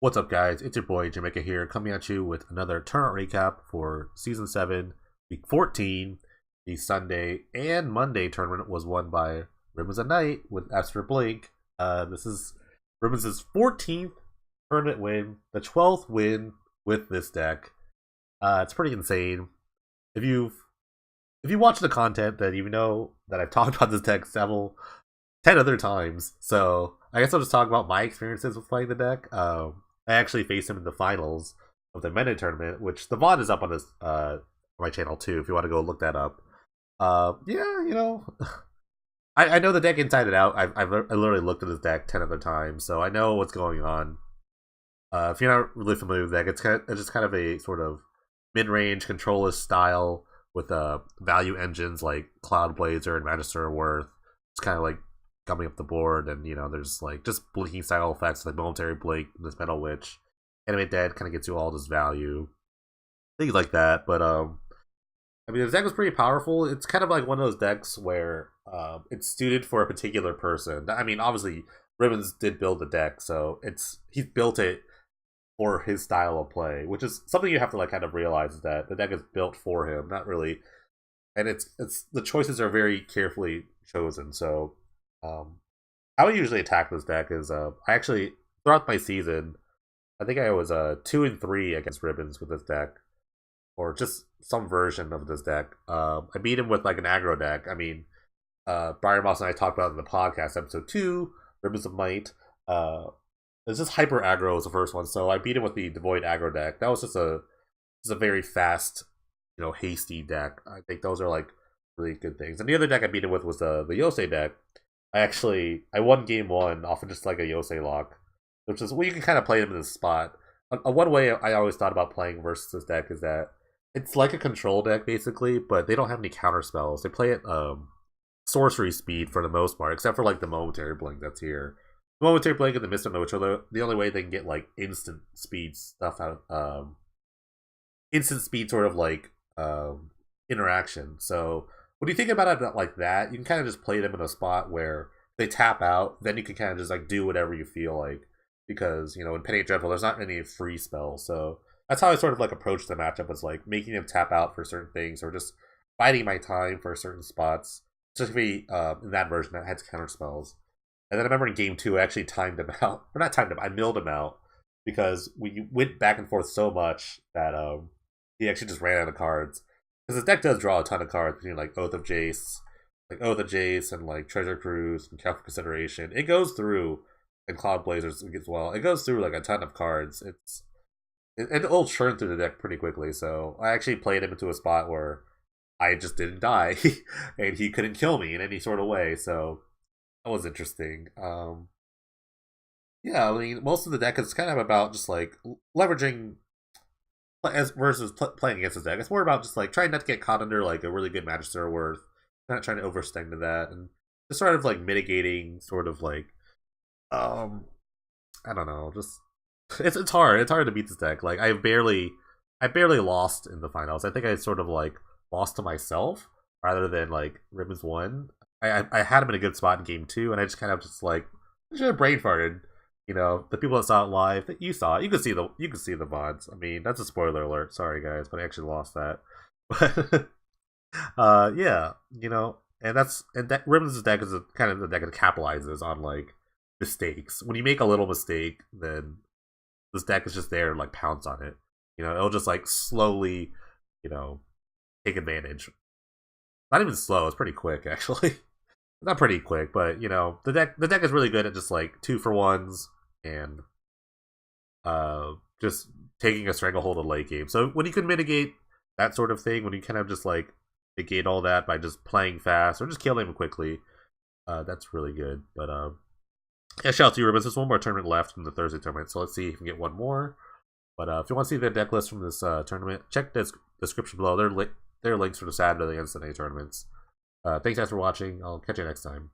What's up, guys? It's your boy Jamaica here, coming at you with another tournament recap for Season 7, Week 14. The Sunday and Monday tournament was won by Ribbons at Night with Astro Blink. This is Ribbons' 14th tournament win, the 12th win with this deck. It's pretty insane. If you watch the content, then you know that I've talked about this deck 10 other times. So I guess I'll just talk about my experiences with playing the deck. I actually faced him in the finals of the Meta tournament, which the VOD is up on this my channel too. If you want to go look that up. Yeah, I know the deck inside and out. I literally looked at this deck 10 other times, so I know what's going on. If you're not really familiar with the deck, it's just kind of a sort of mid-range controllerist style with value engines like Cloud Blazer and Magister Worth. It's kind of like coming up the board, and there's like just blinking style effects like momentary blink, this Metal Witch, animate dead kind of gets you all this value, things like that. But I mean, the deck was pretty powerful. It's kind of like one of those decks where it's suited for a particular person. I mean, obviously Ribbons did build the deck, so he's built it for his style of play, which is something you have to like kind of realize, is that the deck is built for him, not really. And it's the choices are very carefully chosen. So how I usually attack this deck is I actually, throughout my season, I think I was 2-3 against Ribbons with this deck, or just some version of this deck. I beat him with like an aggro deck. I mean, Brian Moss and I talked about it in the podcast episode 2, Ribbons of Might. It's just hyper aggro was the first one, so I beat him with the Devoid aggro deck. That was just a very fast, hasty deck. I think those are like really good things. And the other deck I beat him with was the Yosei deck. I won game 1 off of just like a Yosei lock, which is, well, you can kind of play them in this spot. One way I always thought about playing versus this deck is that it's like a control deck basically, but they don't have any counter spells. They play it sorcery speed for the most part, except for like the momentary blink that's here. The momentary blink and the Mystic Note, which are the only way they can get like instant speed stuff out. Instant speed sort of like interaction. So when you think about it like that, you can kind of just play them in a spot where they tap out, then you can kind of just like do whatever you feel like, because in Penny Dreadful there's not any free spells. So that's how I sort of like approach the matchup, was like making them tap out for certain things, or just biding my time for certain spots, especially in that version that had counter spells. And then I remember in game 2 I actually timed him out, or not timed him, I milled him out, because we went back and forth so much that he actually just ran out of cards. Because the deck does draw a ton of cards between like Oath of Jace, and like Treasure Cruise and Careful Consideration. It goes through, and Cloud Blazers as well. It goes through like a ton of cards. It'll churn through the deck pretty quickly. So I actually played him into a spot where I just didn't die, and he couldn't kill me in any sort of way. So that was interesting. Yeah, I mean, most of the deck is kind of about just like leveraging, as versus playing against his deck. It's more about just like trying not to get caught under like a really good Magister Worth, not trying to oversting to that, and just sort of like mitigating, sort of like I don't know, just it's hard to beat this deck. Like I barely lost in the finals. I think I sort of like lost to myself rather than like Ribbons won. I had him in a good spot in game 2, and I just kind of just like, I should have brain farted. The people that saw it live, that you saw it, you could see the VODs. I mean, that's a spoiler alert. Sorry guys, but I actually lost that. But yeah, and that Ribbons' deck is kind of the deck that capitalizes on like mistakes. When you make a little mistake, then this deck is just there and like pounce on it. It'll just like slowly, take advantage. Not even slow, it's pretty quick actually. Not pretty quick, but the deck is really good at just like 2-for-1s and just taking a stranglehold of late game. So when you can mitigate that sort of thing, when you kind of just like negate all that by just playing fast or just killing him quickly, that's really good. But yeah, shout out to you, Ribbons. There's one more tournament left from the Thursday tournament, so let's see if we can get one more. But if you want to see the deck list from this tournament, check the description below. There are links for the Saturday and Sunday tournaments. Thanks guys for watching. I'll catch you next time.